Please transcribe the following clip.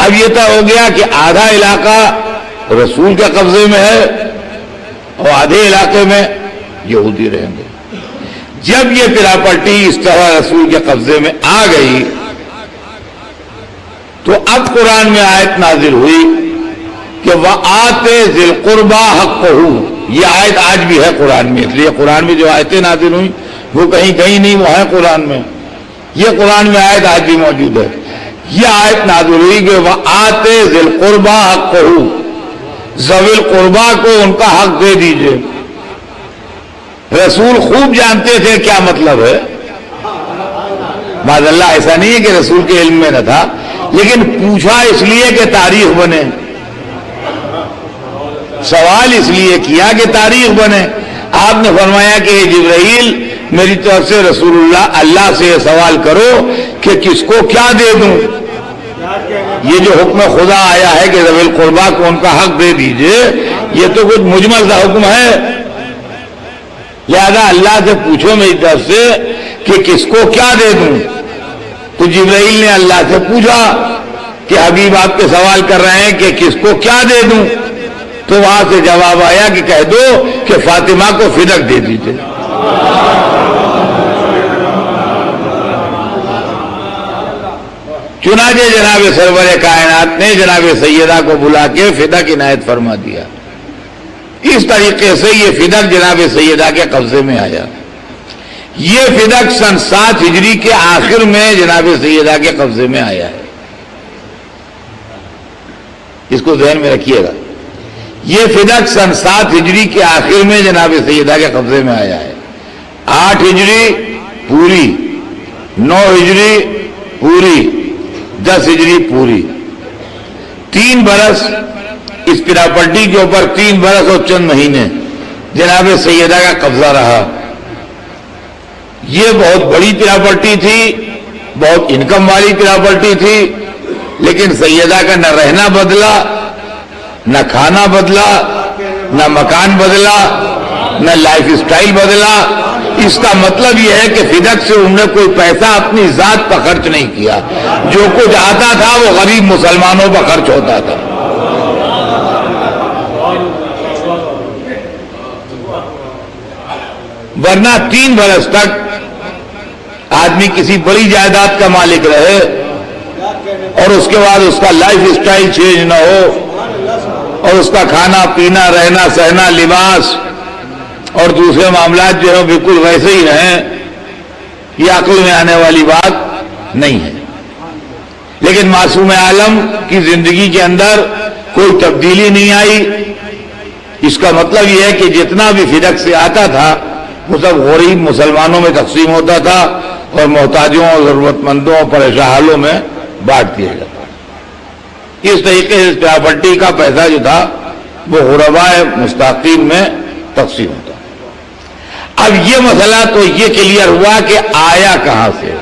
اب یہ طے ہو گیا کہ آدھا علاقہ رسول کے قبضے میں ہے اور آدھے علاقے میں یہودی رہیں گے۔ جب یہ پراپرٹی اس طرح رسول کے قبضے میں آ گئی تو اب قرآن میں آیت نازل ہوئی کہ وَآتِ ذِی الْقُرْبَى حَقَّهُ، یہ آیت آج بھی ہے قرآن میں، اس لیے قرآن میں جو آیتیں نازل ہوئی وہ کہیں نہیں، وہ ہے قرآن میں، یہ قرآن میں آیت آج بھی موجود ہے۔ یہ آیت نازل ہوئی کہ وَآتِ ذِی الْقُرْبَى حَقَّهُ، ذوی القربہ کو ان کا حق دے دیجئے۔ رسول خوب جانتے تھے کیا مطلب ہے، معاذ اللہ ایسا نہیں ہے کہ رسول کے علم میں نہ تھا، لیکن پوچھا اس لیے کہ تاریخ بنے، سوال اس لیے کیا کہ تاریخ بنے۔ آپ نے فرمایا کہ جبرائیل میری طرف سے رسول اللہ سے یہ سوال کرو کہ کس کو کیا دے دوں۔ یہ جو حکم خدا آیا ہے کہ ذوی القربہ کو ان کا حق دے دیجئے، یہ تو کچھ مجمل سا حکم ہے، لہذا اللہ سے پوچھو میری طرف سے کہ کس کو کیا دے دوں۔ تو جبرائیل نے اللہ سے پوچھا کہ حبیب آپ کے سوال کر رہے ہیں کہ کس کو کیا دے دوں، تو وہاں سے جواب آیا کہ کہہ دو کہ فاطمہ کو فدک دے دیجئے۔ چنانچہ جناب سرور کائنات نے جناب سیدہ کو بلا کے فدک عنایت فرما دیا۔ اس طریقے سے یہ فدک جناب سیدہ کے قبضے میں آیا۔ یہ فدک سن 7 ہجری کے آخر میں جناب سیدہ کے قبضے میں آیا ہے، اس کو ذہن میں رکھیے گا۔ یہ فدک سن 7 ہجری کے آخر میں جناب سیدہ کے قبضے میں آیا ہے۔ 8 ہجری پوری، 9 ہجری پوری، 10 ہجری پوری، 3 برس اس پراپرٹی کے اوپر، 3 برس اور چند مہینے جناب سیدہ کا قبضہ رہا۔ یہ بہت بڑی پراپرٹی تھی، بہت انکم والی پراپرٹی تھی، لیکن سیدہ کا نہ رہنا بدلا، نہ کھانا بدلا، نہ مکان بدلا، نہ لائف سٹائل بدلا۔ اس کا مطلب یہ ہے کہ فدک سے انہوں نے کوئی پیسہ اپنی ذات پر خرچ نہیں کیا، جو کچھ آتا تھا وہ غریب مسلمانوں پر خرچ ہوتا تھا۔ ورنہ 3 برس تک آدمی کسی بڑی جائیداد کا مالک رہے اور اس کے بعد اس کا لائف سٹائل چینج نہ ہو اور اس کا کھانا پینا رہنا سہنا لباس اور دوسرے معاملات جو ہے بالکل ویسے ہی رہیں، یہ عقل میں آنے والی بات نہیں ہے۔ لیکن معصوم عالم کی زندگی کے اندر کوئی تبدیلی نہیں آئی۔ اس کا مطلب یہ ہے کہ جتنا بھی فدک سے آتا تھا وہ سب غریب مسلمانوں میں تقسیم ہوتا تھا اور محتاجوں اور ضرورت مندوں اور پریشان حالوں میں بانٹ دیا جاتا۔ اس طریقے سے اس پراپرٹی کا پیسہ جو تھا وہ غرباء مستحقین میں تقسیم ہوتا۔ اب یہ مسئلہ تو یہ کلیئر ہوا کہ آیا کہاں سے۔